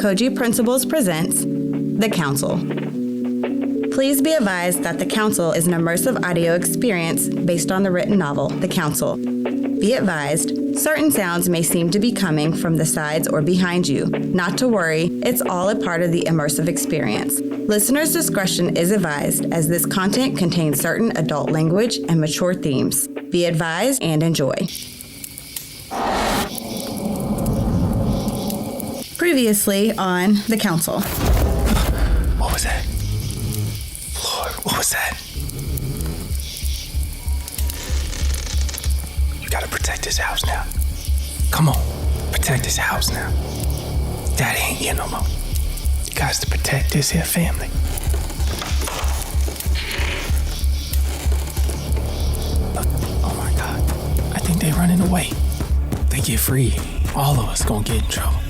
Koji Principles presents The Council. Please be advised that The Council is an immersive audio experience based on the written novel, The Council. Be advised, certain sounds may seem to be coming from the sides or behind you. Not to worry, it's all a part of the immersive experience. Listener's discretion is advised as this content contains certain adult language and mature themes. Be advised and enjoy. Previously on The Council. What was that? Lord, what was that? You gotta protect this house now. Come on, protect this house now. Daddy ain't here no more. You guys to protect this here family. Look, oh my God. I think they running away. They get free. All of us gonna get in trouble.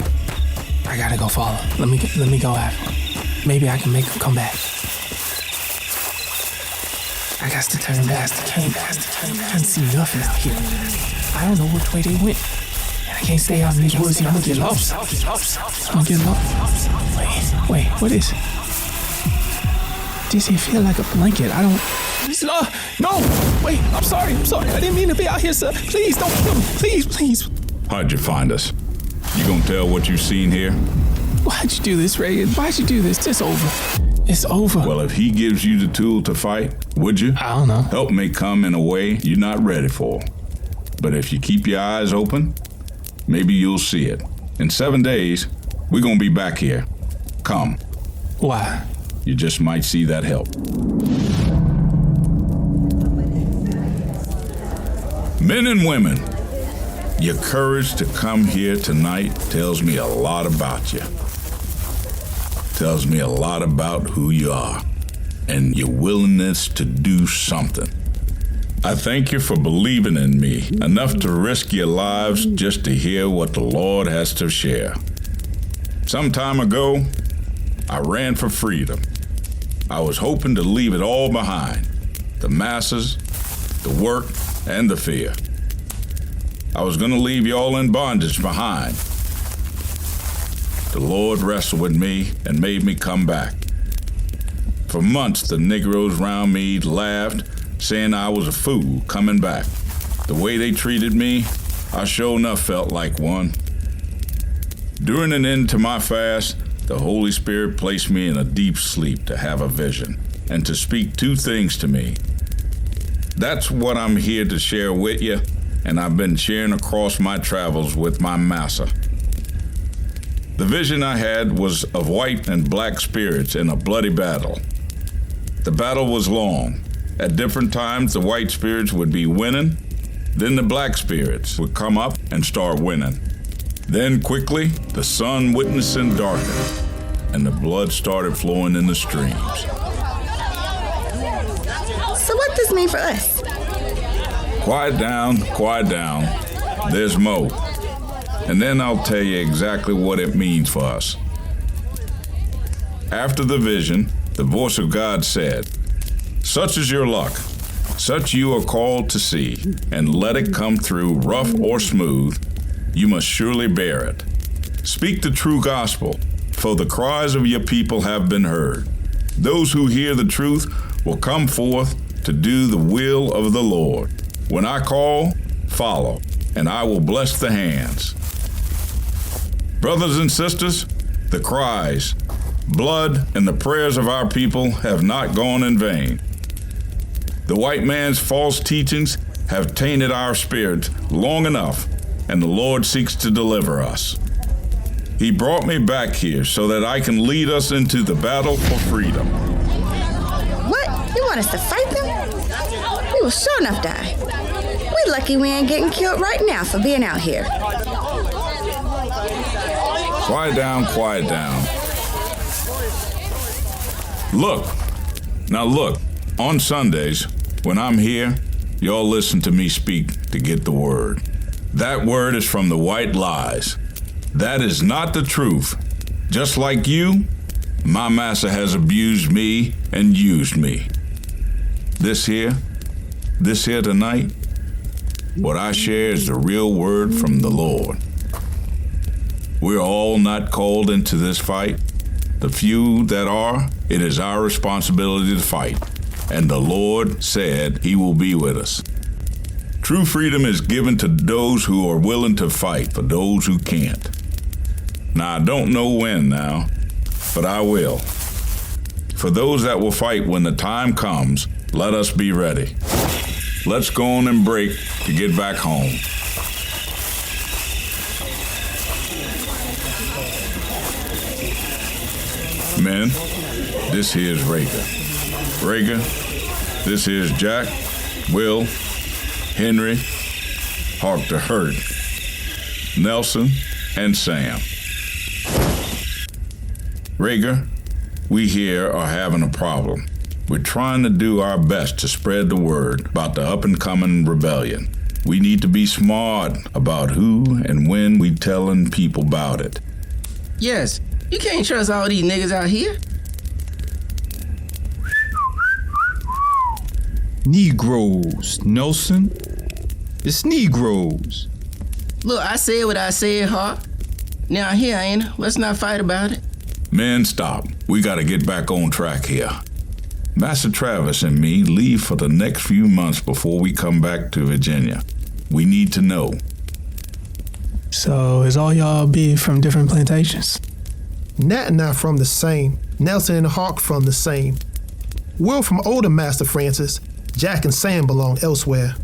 I gotta go follow. Let me go after him. Maybe I can make him come back. I got to turn past the cane. I can't see nothing out here. I don't know which way they went. And I can't stay out in these woods here. I'm gonna get lost. Wait, what is it? Does it feel like a blanket? I don't... No! Wait, I'm sorry. I didn't mean to be out here, sir. Please, don't kill me. Please. How'd you find us? You gonna tell what you've seen here? Why'd you do this, Reagor? Why'd you do this? It's over. Well, if he gives you the tool to fight, would you? I don't know. Help may come in a way you're not ready for. But if you keep your eyes open, maybe you'll see it. In 7 days, we're gonna be back here. Come. Why? You just might see that help. Men and women, your courage to come here tonight tells me a lot about you. Tells me a lot about who you are and your willingness to do something. I thank you for believing in me enough to risk your lives just to hear what the Lord has to share. Some time ago, I ran for freedom. I was hoping to leave it all behind, the masses, the work, and the fear. I was going to leave y'all in bondage behind. The Lord wrestled with me and made me come back. For months, the Negroes around me laughed, saying I was a fool coming back. The way they treated me, I sure enough felt like one. During an end to my fast, the Holy Spirit placed me in a deep sleep to have a vision and to speak 2 things to me. That's what I'm here to share with you, and I've been sharing across my travels with my master. The vision I had was of white and black spirits in a bloody battle. The battle was long. At different times, the white spirits would be winning, then the black spirits would come up and start winning. Then quickly, the sun witnessing darkened, and the blood started flowing in the streams. So what does this mean for us? Quiet down. There's more. And then I'll tell you exactly what it means for us. After the vision, the voice of God said, "Such is your luck. Such you are called to see, and let it come through rough or smooth. You must surely bear it. Speak the true gospel, for the cries of your people have been heard. Those who hear the truth will come forth to do the will of the Lord. When I call, follow, and I will bless the hands." Brothers and sisters, the cries, blood, and the prayers of our people have not gone in vain. The white man's false teachings have tainted our spirits long enough, and the Lord seeks to deliver us. He brought me back here so that I can lead us into the battle for freedom. What? You want us to fight them? We will sure enough die. We're lucky we ain't getting killed right now for being out here. Quiet down. Look, on Sundays, when I'm here, y'all listen to me speak to get the word. That word is from the white lies. That is not the truth. Just like you, my master has abused me and used me. This here tonight, what I share is the real word from the Lord. We're all not called into this fight. The few that are, it is our responsibility to fight. And the Lord said he will be with us. True freedom is given to those who are willing to fight for those who can't. Now, I don't know when now, but I will. For those that will fight when the time comes, let us be ready. Let's go on and break to get back home. Men, this here's Reagor. Reagor, this here's Jack, Will, Henry, Hawk the Hurt, Nelson, and Sam. Reagor, we here are having a problem. We're trying to do our best to spread the word about the up-and-coming rebellion. We need to be smart about who and when we telling people about it. Yes, you can't trust all these niggas out here. Negroes, Nelson. It's Negroes. Look, I said what I said, Hawk. Now here, ain't it? Let's not fight about it. Men, stop. We gotta get back on track here. Master Travis and me leave for the next few months before we come back to Virginia. We need to know. So is all y'all be from different plantations? Nat and I from the same. Nelson and Hawk from the same. Will from older Master Francis. Jack and Sam belong elsewhere.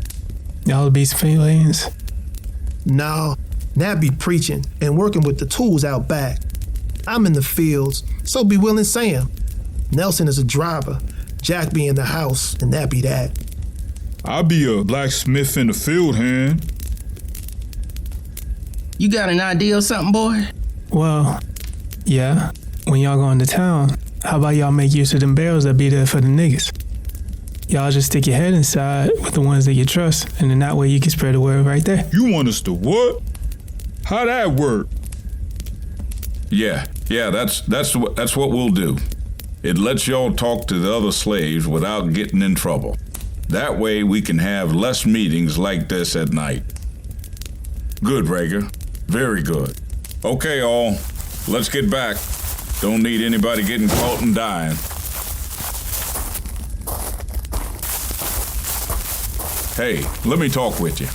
Y'all be civilians? No, Nat be preaching and working with the tools out back. I'm in the fields, so be Will and Sam. Nelson is a driver, Jack be in the house, and that be that. I be a blacksmith in the field hand. You got an idea or something, boy? Well, yeah. When y'all go into town, how about y'all make use of them barrels that be there for the niggas? Y'all just stick your head inside with the ones that you trust, and then that way you can spread the word right there. You want us to what? How that work? Yeah, that's what we'll do. It lets y'all talk to the other slaves without getting in trouble. That way we can have less meetings like this at night. Good, Reagor. Very good. Okay, all. Let's get back. Don't need anybody getting caught and dying. Hey, let me talk with you.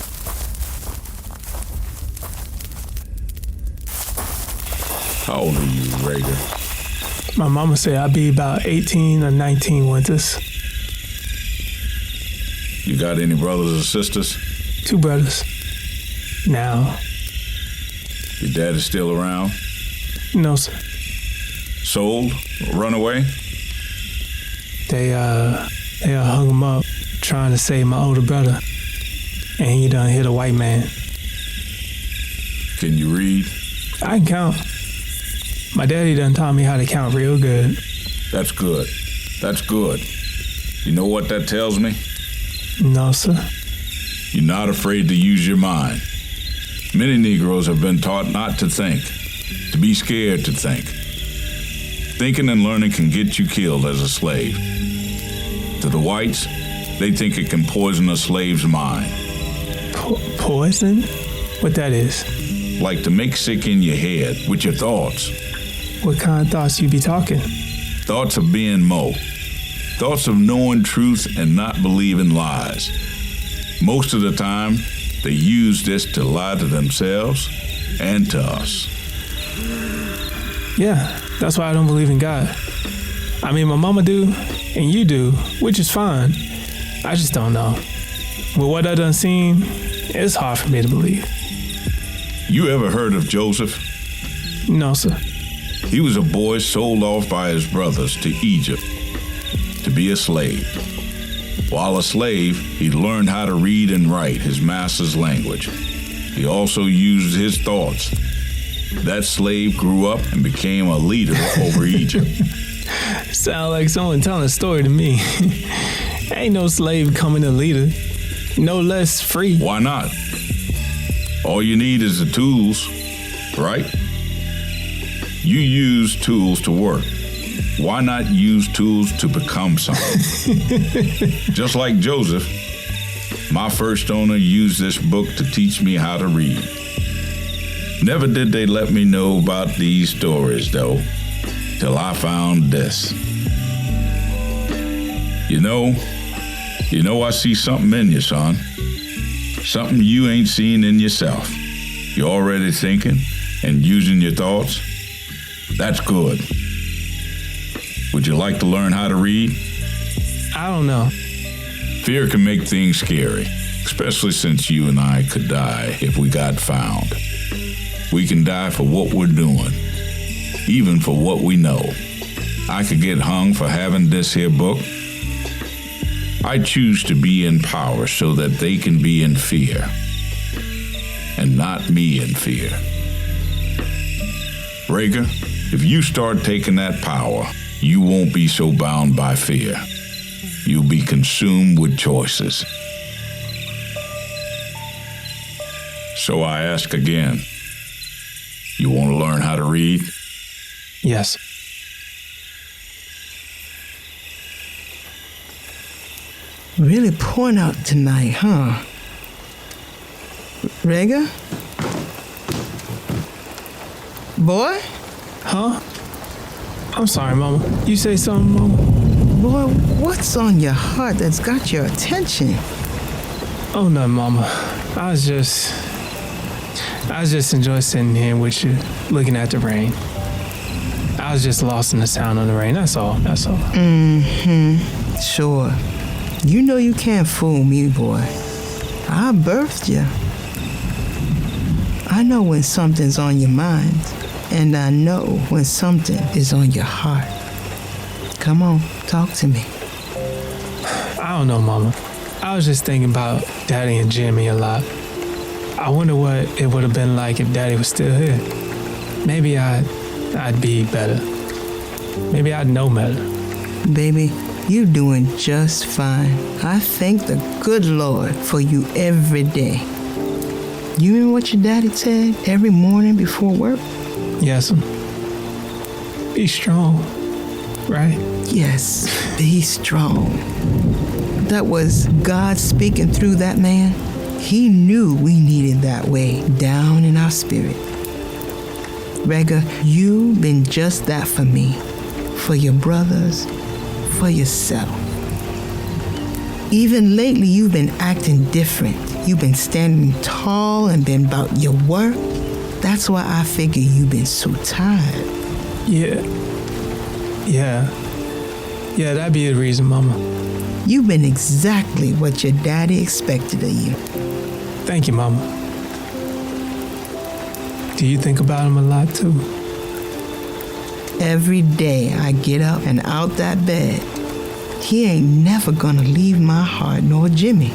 How old are you, Reagor? My mama said I'd be about 18 or 19 winters. You got any brothers or sisters? 2 brothers. Now. Your dad is still around? No, sir. Sold? Run away? They hung him up trying to save my older brother. And he done hit a white man. Can you read? I can count. My daddy done taught me how to count real good. That's good. That's good. You know what that tells me? No, sir. You're not afraid to use your mind. Many Negroes have been taught not to think, to be scared to think. Thinking and learning can get you killed as a slave. To the whites, they think it can poison a slave's mind. Poison? What that is? Like to make sick in your head with your thoughts. What kind of thoughts you be talking? Thoughts of being Mo. Thoughts of knowing truth and not believing lies. Most of the time, they use this to lie to themselves and to us. Yeah, that's why I don't believe in God. I mean, my mama do, and you do, which is fine. I just don't know. With what I done seen, it's hard for me to believe. You ever heard of Joseph? No, sir. He was a boy sold off by his brothers to Egypt to be a slave. While a slave, he learned how to read and write his master's language. He also used his thoughts. That slave grew up and became a leader over Egypt. Sound like someone telling a story to me. Ain't no slave becoming a leader. No less free. Why not? All you need is the tools, right? You use tools to work. Why not use tools to become something? Just like Joseph, my first owner used this book to teach me how to read. Never did they let me know about these stories, though, till I found this. You know, I see something in you, son. Something you ain't seen in yourself. You're already thinking and using your thoughts. That's good. Would you like to learn how to read? I don't know. Fear can make things scary, especially since you and I could die if we got found. We can die for what we're doing, even for what we know. I could get hung for having this here book. I choose to be in power so that they can be in fear, and not me in fear. Reagor, if you start taking that power, you won't be so bound by fear. You'll be consumed with choices. So I ask again, you want to learn how to read? Yes. Really pouring out tonight, huh? Reagor? Boy? Huh? I'm sorry, Mama. You say something, Mama? Boy, what's on your heart that's got your attention? Oh, no, Mama. I was just enjoying sitting here with you, looking at the rain. I was just lost in the sound of the rain. That's all. Sure. You know you can't fool me, boy. I birthed you. I know when something's on your mind, and I know when something is on your heart. Come on, talk to me. I don't know, Mama. I was just thinking about Daddy and Jimmy a lot. I wonder what it would have been like if Daddy was still here. Maybe I'd be better. Maybe I'd know better. Baby, you're doing just fine. I thank the good Lord for you every day. You remember what your daddy said every morning before work? Yes, be strong, right? Yes, be strong. That was God speaking through that man. He knew we needed that way down in our spirit. Reagor, you've been just that for me, for your brothers, for yourself. Even lately, you've been acting different. You've been standing tall and been about your work. That's why I figure you've been so tired. Yeah, that'd be the reason, Mama. You've been exactly what your daddy expected of you. Thank you, Mama. Do you think about him a lot, too? Every day I get up and out that bed, he ain't never gonna leave my heart nor Jimmy.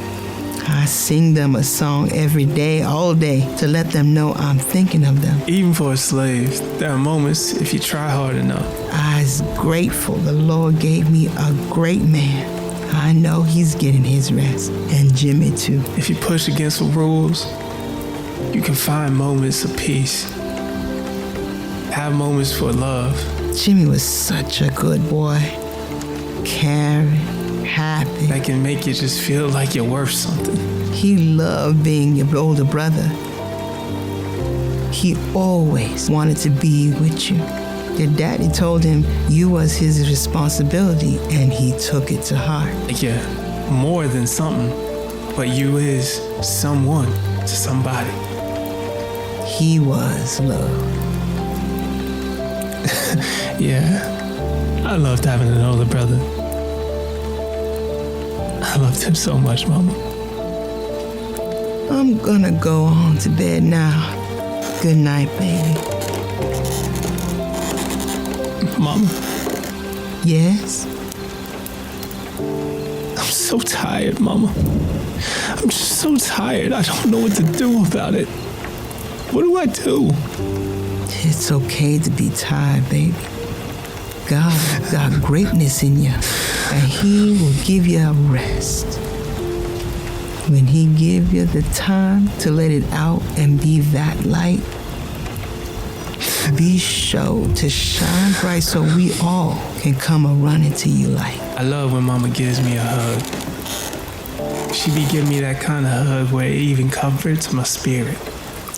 I sing them a song every day, all day, to let them know I'm thinking of them. Even for a slave, there are moments if you try hard enough. I's grateful the Lord gave me a great man. I know he's getting his rest, and Jimmy too. If you push against the rules, you can find moments of peace. Have moments for love. Jimmy was such a good boy. Caring, happy. That can make you just feel like you're worth something. He loved being your older brother. He always wanted to be with you. Your daddy told him you was his responsibility, and he took it to heart. Like you're more than something, but you is someone to somebody. He was love. Yeah, I loved having an older brother. I loved him so much, Mama. I'm gonna go on to bed now. Good night, baby. Mama, Yes? I'm so tired, Mama. I'm just so tired. I don't know what to do about it. What do I do? It's okay to be tired, baby. God got greatness in you, and he will give you a rest. When he give you the time to let it out and be that light, be sure to shine bright so we all can come a-running to you like. I love when Mama gives me a hug. She be giving me that kind of hug where it even comforts my spirit.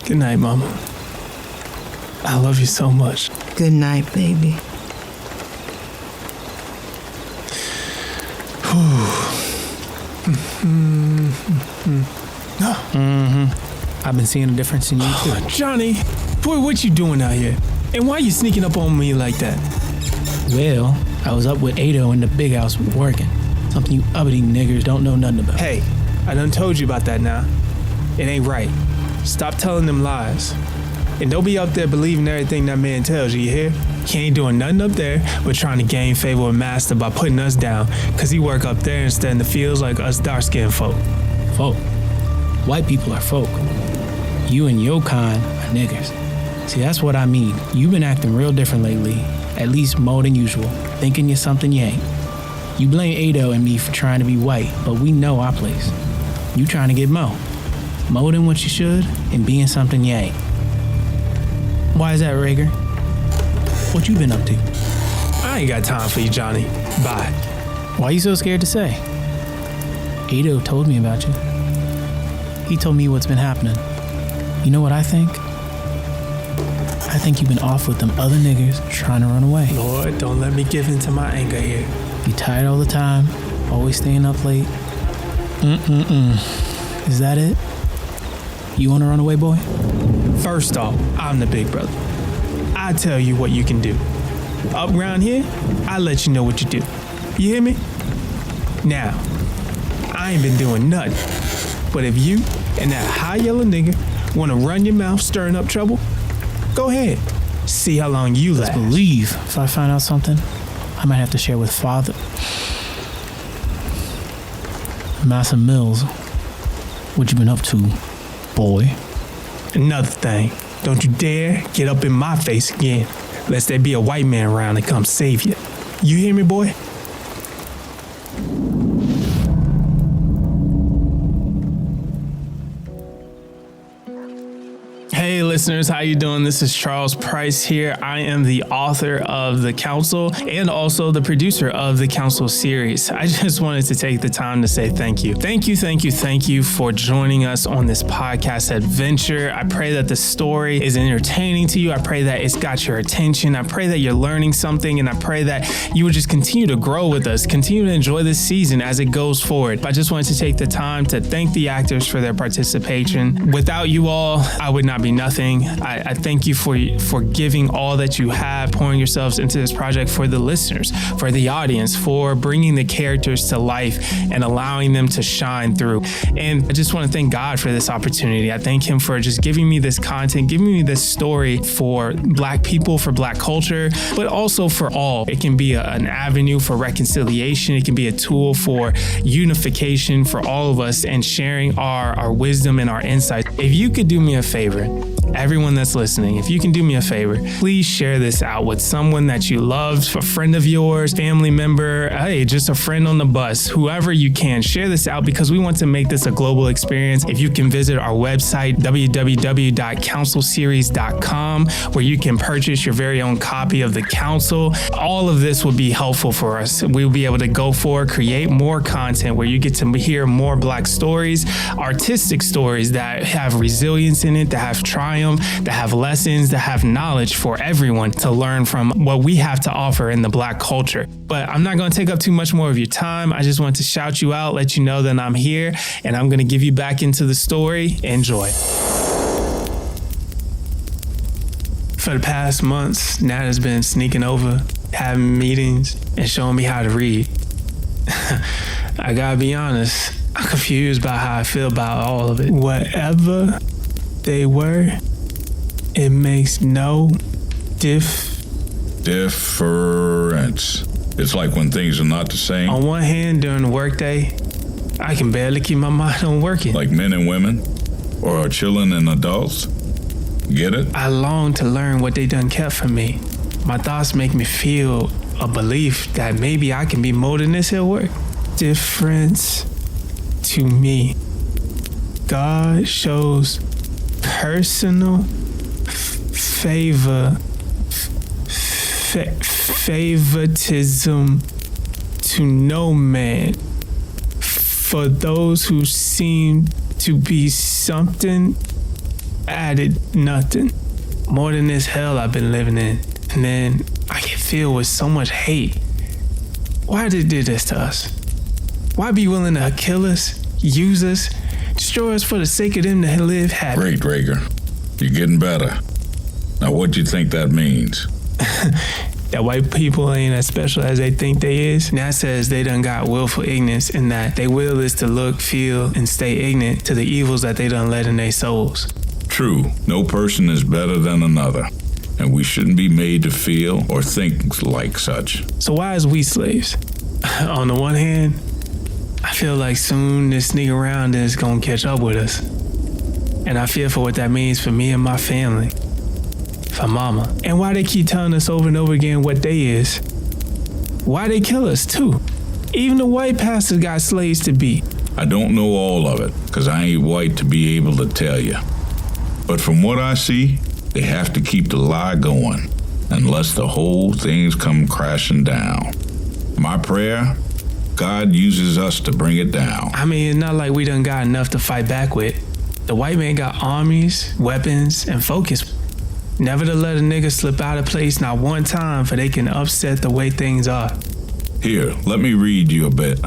Good night, Mama. I love you so much. Good night, baby. I've been seeing a difference in you too. Johnny, boy, what you doing out here? And why you sneaking up on me like that? Well, I was up with Ado in the big house working. Something you uppity niggers don't know nothing about. Hey, I done told you about that now. It ain't right. Stop telling them lies. And don't be out there believing everything that man tells you, you hear? He ain't doing nothing up there but trying to gain favor with Master by putting us down, cause he work up there instead in the fields like us dark-skinned folk. Folk. White people are folk. You and your kind are niggers. See, that's what I mean. You've been acting real different lately, at least more than usual, thinking you're something you ain't. You blame Ado and me for trying to be white, but we know our place. You trying to get Mo. More than what you should, and being something you ain't. Why is that, Reagor? What you been up to? I ain't got time for you, Johnny. Bye. Why you so scared to say? Ado told me about you. He told me what's been happening. You know what I think? I think you've been off with them other niggers trying to run away. Lord, don't let me give in to my anger here. You tired all the time, always staying up late. Is that it? You want to run away, boy? First off, I'm the big brother. I tell you what you can do. Up around here, I let you know what you do. You hear me? Now, I ain't been doing nothing. But if you and that high yellow nigga want to run your mouth stirring up trouble, go ahead. See how long you last. Believe if I find out something, I might have to share with Father. Massa Mills, what you been up to, boy? Another thing, don't you dare get up in my face again, lest there be a white man around to come save you. You hear me, boy? Hey listeners, how you doing? This is Charles Price here. I am the author of The Council and also the producer of the Council series. I just wanted to take the time to say thank you. Thank you for joining us on this podcast adventure. I pray that the story is entertaining to you. I pray that it's got your attention. I pray that you're learning something, and I pray that you would just continue to grow with us, continue to enjoy this season as it goes forward. I just wanted to take the time to thank the actors for their participation. Without you all, I would not be nothing. I thank you for giving all that you have, pouring yourselves into this project for the listeners, for the audience, for bringing the characters to life and allowing them to shine through. And I just want to thank God for this opportunity. I thank him for just giving me this content, giving me this story for Black people, for Black culture, but also for all. It can be an avenue for reconciliation. It can be a tool for unification for all of us and sharing our wisdom and our insights. If you could do me a favor, everyone that's listening, if you can do me a favor, please share this out with someone that you love, a friend of yours, family member, hey, just a friend on the bus, whoever you can. Share this out because we want to make this a global experience. If you can visit our website, www.councilseries.com, where you can purchase your very own copy of The Council. All of this will be helpful for us. We'll be able to go forward, create more content where you get to hear more Black stories, artistic stories that have resilience in it, that have triumph, that have lessons, that have knowledge for everyone to learn from what we have to offer in the Black culture. But I'm not going to take up too much more of your time. I just want to shout you out, let you know that I'm here, and I'm going to give you back into the story. Enjoy. For the past months, Nat has been sneaking over, having meetings, and showing me how to read. I gotta be honest, I'm confused about how I feel about all of it. Whatever they were, it makes no difference. It's like when things are not the same. On one hand, during the workday, I can barely keep my mind on working. Like men and women, or children and adults. Get it? I long to learn what they done kept from me. My thoughts make me feel a belief that maybe I can be more than this here work. Difference to me. God shows personal favoritism to no man. For those who seem to be something, added nothing. more than this hell I've been living in. And then I get filled with so much hate. Why did they do this to us? Why be willing to kill us, use us, destroy us for the sake of them to live happy? Great, Reagor. You're getting better. Now what do you think that means? That white people ain't as special as they think they is. Nat says they done got willful ignorance and that they will is to look, feel, and stay ignorant to the evils that they done let in their souls. True, no person is better than another, and we shouldn't be made to feel or think like such. So why is we slaves? On the one hand, I feel like soon this nigga around is gonna catch up with us. And I fear for what that means for me and my family. For mama. And why they keep telling us over and over again what they is. Why they kill us too. Even the white pastors got slaves to be. I don't know all of it, because I ain't white to be able to tell you. But from what I see, they have to keep the lie going, unless the whole thing's come crashing down. My prayer, God uses us to bring it down. I mean, it's not like we done got enough to fight back with. The white man got armies, weapons, and focus. Never to let a nigga slip out of place not one time for they can upset the way things are. Here, let me read you a bit.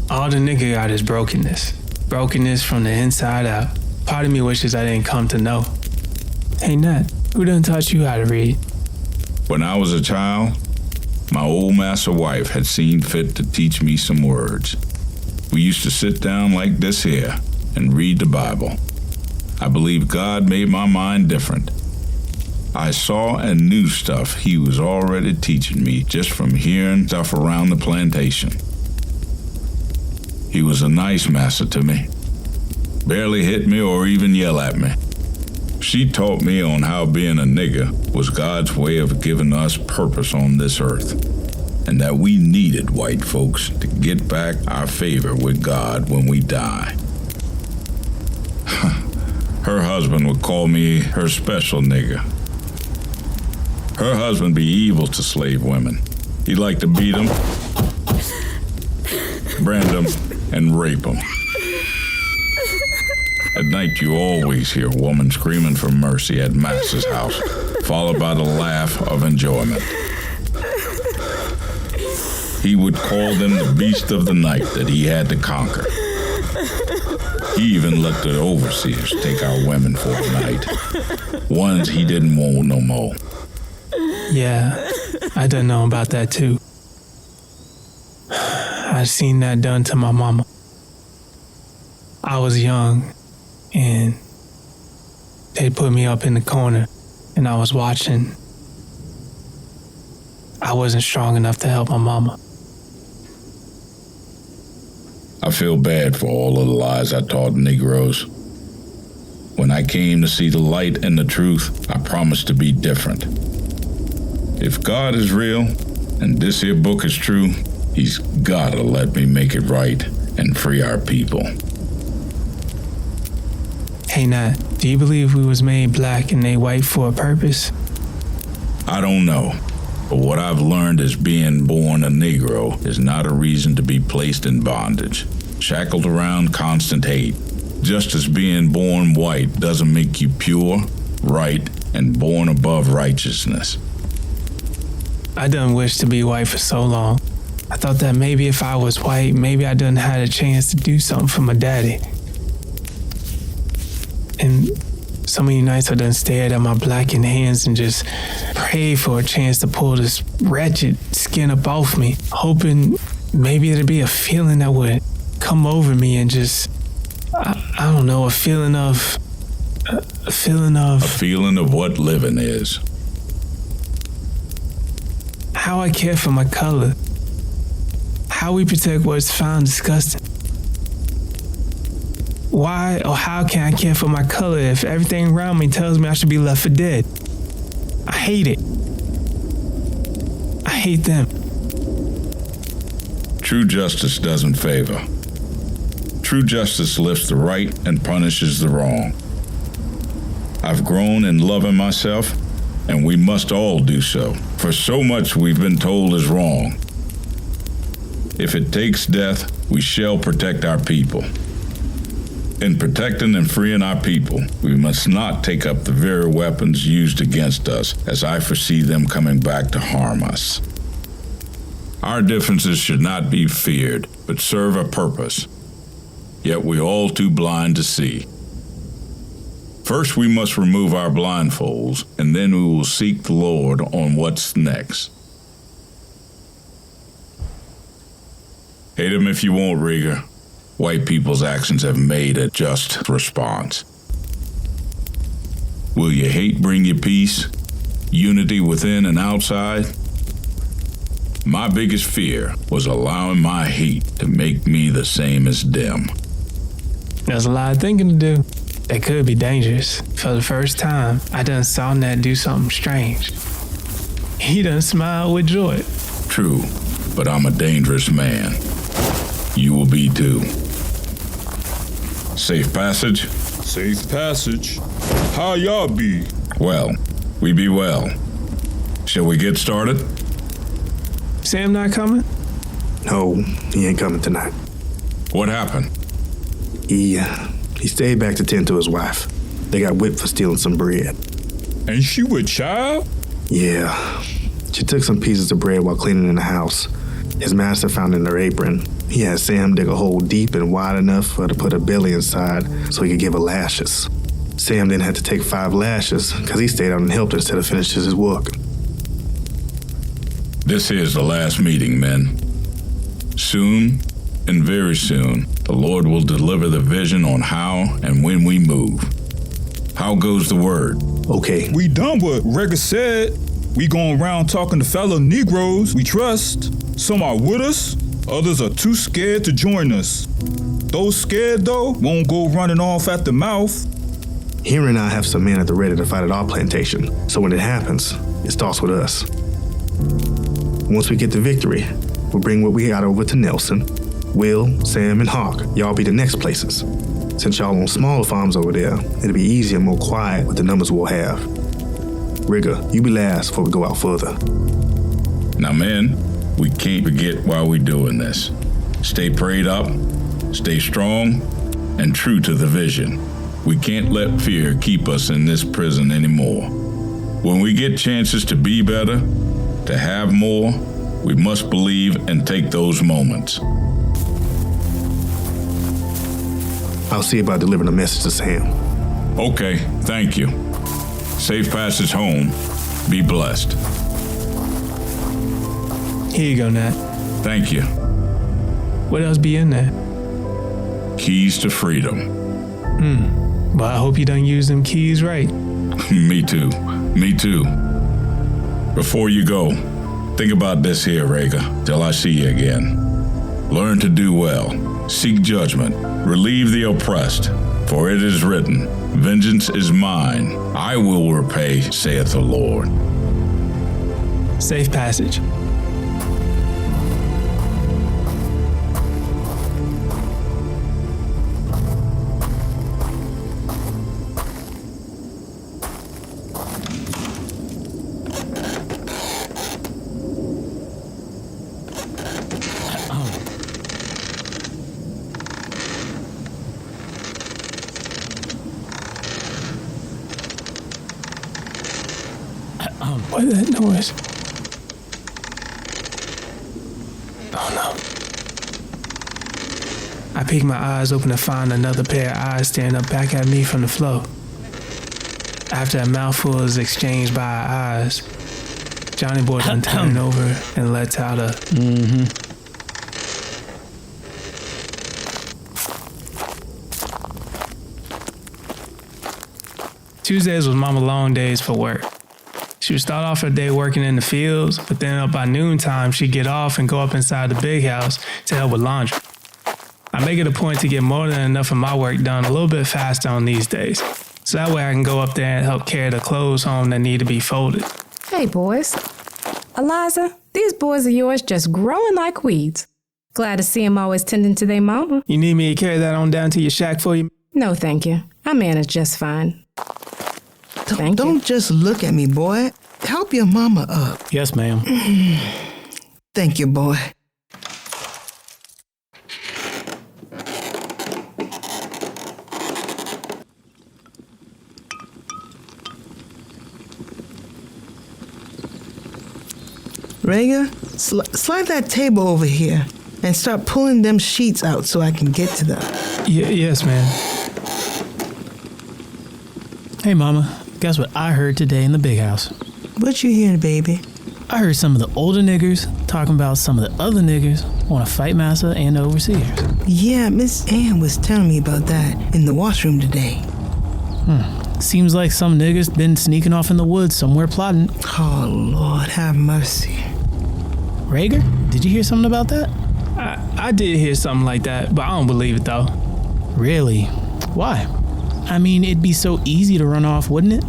All the nigga got is brokenness. Brokenness from the inside out. Part of me wishes I didn't come to know. Hey Nat, who done taught you how to read? When I was a child, my old master wife had seen fit to teach me some words. We used to sit down like this here and read the Bible. I believe God made my mind different. I saw and knew stuff he was already teaching me just from hearing stuff around the plantation. He was a nice master to me. Barely hit me or even yell at me. She taught me on how being a nigger was God's way of giving us purpose on this earth, and that we needed white folks to get back our favor with God when we die. Her husband would call me her special nigger. Her husband be evil to slave women. He liked to beat them, brand them, and rape them. At night, you always hear a woman screaming for mercy at Master's house, followed by the laugh of enjoyment. He would call them the beast of the night that he had to conquer. He even let the overseers take our women for a night. Ones he didn't want no more. Yeah, I done know about that too. I seen that done to my mama. I was young, and they put me up in the corner, and I was watching. I wasn't strong enough to help my mama. I feel bad for all of the lies I taught Negroes. When I came to see the light and the truth, I promised to be different. If God is real, and this here book is true, he's gotta let me make it right and free our people. Hey Nat, do you believe we was made black and they white for a purpose? I don't know, but what I've learned is being born a Negro is not a reason to be placed in bondage, shackled around constant hate, just as being born white doesn't make you pure, right, and born above righteousness. I done wished to be white for so long. I thought that maybe if I was white, maybe I done had a chance to do something for my daddy. And so many nights I done stared at my blackened hands and just prayed for a chance to pull this wretched skin up off me, hoping maybe it'd be a feeling that would come over me and just, I don't know, a feeling of what living is. How I care for my color. How we protect what's found disgusting. Why or how can I care for my color if everything around me tells me I should be left for dead? I hate it. I hate them. True justice doesn't favor. True justice lifts the right and punishes the wrong. I've grown in loving myself, and we must all do so, for so much we've been told is wrong. If it takes death, we shall protect our people. In protecting and freeing our people, we must not take up the very weapons used against us, as I foresee them coming back to harm us. Our differences should not be feared, but serve a purpose. Yet we're all too blind to see. First, we must remove our blindfolds, and then we will seek the Lord on what's next. Hate him if you won't, Reagor. White people's actions have made a just response. Will your hate bring you peace? Unity within and outside? My biggest fear was allowing my hate to make me the same as them. There's a lot of thinking to do. That could be dangerous. For the first time, I done saw Nat do something strange. He done smiled with joy. True, but I'm a dangerous man. You will be too. Safe passage? Safe passage. How y'all be? Well, we be well. Shall we get started? Sam not coming? No, he ain't coming tonight. What happened? He stayed back to tend to his wife. They got whipped for stealing some bread. And she with child? Yeah. She took some pieces of bread while cleaning in the house. His master found it in her apron. He had Sam dig a hole deep and wide enough for her to put her belly inside so he could give her lashes. Sam then had to take 5 lashes because he stayed out and helped her instead of finishing his work. This here's the last meeting, men. Soon, and very soon, the Lord will deliver the vision on how and when we move. How goes the word? Okay. We done what Reagor said. We going around talking to fellow Negroes we trust. Some are with us, others are too scared to join us. Those scared, though, won't go running off at the mouth. Henry and I have some men at the ready to fight at our plantation, so when it happens, it starts with us. Once we get the victory, we'll bring what we got over to Nelson. Will, Sam, and Hawk, y'all be the next places. Since y'all on smaller farms over there, it'll be easier and more quiet with the numbers we'll have. Reagor, you be last before we go out further. Now, men, we can't forget why we're doing this. Stay prayed up, stay strong, and true to the vision. We can't let fear keep us in this prison anymore. When we get chances to be better, to have more, we must believe and take those moments. I'll see about delivering a message to Sam. Okay, thank you. Safe passage home. Be blessed. Here you go, Nat. Thank you. What else be in there? Keys to freedom. Well, I hope you done use them keys right. Me too. Me too. Before you go, think about this here, Reagor, till I see you again. Learn to do well. Seek judgment. Relieve the oppressed. For it is written, vengeance is mine. I will repay, saith the Lord. Safe passage. What is that noise? Oh no. I peek my eyes open to find another pair of eyes staring up back at me from the floor. After a mouthful is exchanged by our eyes, Johnny Boy done turned over and lets out a Tuesdays was Mama long days for work. She would start off her day working in the fields, but then up by noontime, she'd get off and go up inside the big house to help with laundry. I make it a point to get more than enough of my work done a little bit faster on these days, so that way I can go up there and help carry the clothes home that need to be folded. Hey, boys. Eliza, these boys of yours just growing like weeds. Glad to see them always tending to their mama. You need me to carry that on down to your shack for you? No, thank you. I manage just fine. Don't just look at me, boy. Help your mama up. Yes, ma'am. Thank you, boy. Reagor, slide that table over here and start pulling them sheets out so I can get to them. Yes, ma'am. Hey, Mama. Guess what I heard today in the big house? What you hearing, baby? I heard some of the older niggers talking about some of the other niggers want to fight Massa and the overseers. Yeah, Miss Ann was telling me about that in the washroom today. Seems like some niggers been sneaking off in the woods somewhere plotting. Oh, Lord, have mercy. Reagor, did you hear something about that? I did hear something like that, but I don't believe it though. Really? Why? I mean, it'd be so easy to run off, wouldn't it?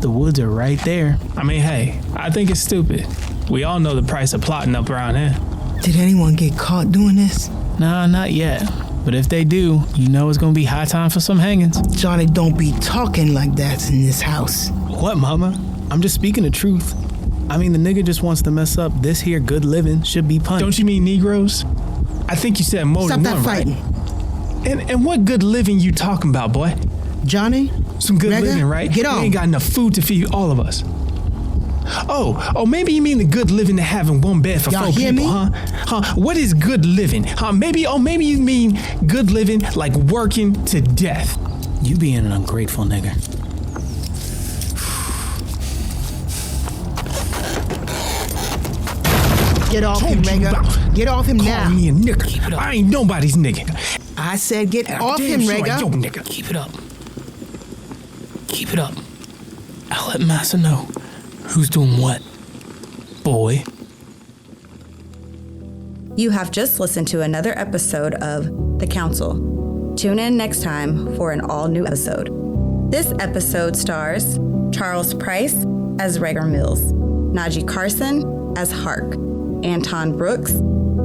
The woods are right there. I mean, hey, I think it's stupid. We all know the price of plotting up around here. Did anyone get caught doing this? Nah, not yet. But if they do, you know it's gonna be high time for some hangings. Johnny, don't be talking like that in this house. What, Mama? I'm just speaking the truth. I mean, the nigga just wants to mess up this here good living, should be punished. Don't you mean Negroes? I think you said more Stop than that one, fighting. Right? And what good living you talking about, boy? Johnny? Some good Reagor, living, right? get on. We ain't got enough food to feed all of us. Oh, maybe you mean the good living to having one bed for Y'all 4 hear people, me? huh? What is good living? Maybe you mean good living like working to death. You being an ungrateful nigger. Get off him, Reagor. Get off him now. Call me a nigger. I ain't nobody's nigger. I said get off Damn him, sure Reagor. yo, nigga. Keep it up. Keep it up. I'll let Massa know who's doing what, boy. You have just listened to another episode of The Council. Tune in next time for an all-new episode. This episode stars Charles Price as Reagor Mills, Najee Carson as Hark, Anton Brooks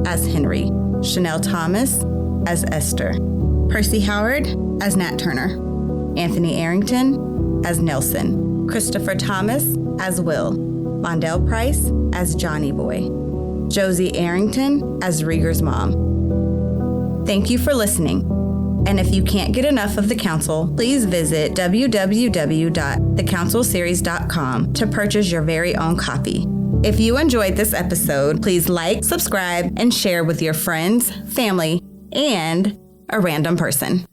as Henry, Chanel Thomas as Esther, Percy Howard as Nat Turner, Anthony Arrington as Nelson, Christopher Thomas as Will, Mondell Price as Johnny Boy, Josie Arrington as Reagor's mom. Thank you for listening. And if you can't get enough of The Council, please visit www.thecouncilseries.com to purchase your very own copy. If you enjoyed this episode, please like, subscribe, and share with your friends, family, and a random person.